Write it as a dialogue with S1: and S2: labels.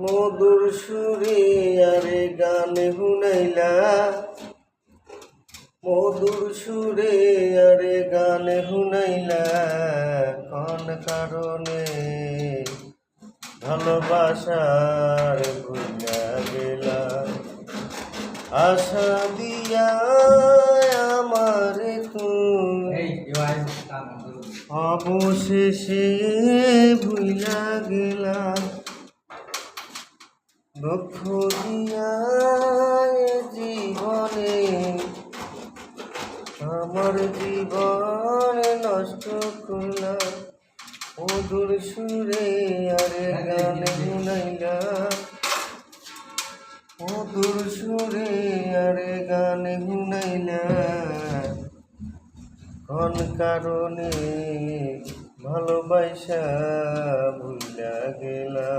S1: মধুর সুরে আরে গান হুনাইলা, মধুর সুরে আরে গান হুনাইলা, কোন কারণে ভালোবাসার ভুইলা গেলা। আশা দিয়া আমার তুমি অবশেষে ভুইলা গেলা। দুঃখ দিয়া জীবনে আমার জীবন নষ্ট করলা। মধুর সুরে আরে গান হুনাইলা, মধুর সুরে আরে গান হুনাইলা, কোন কারণে ভালোবাসা ভুইলা গেলা।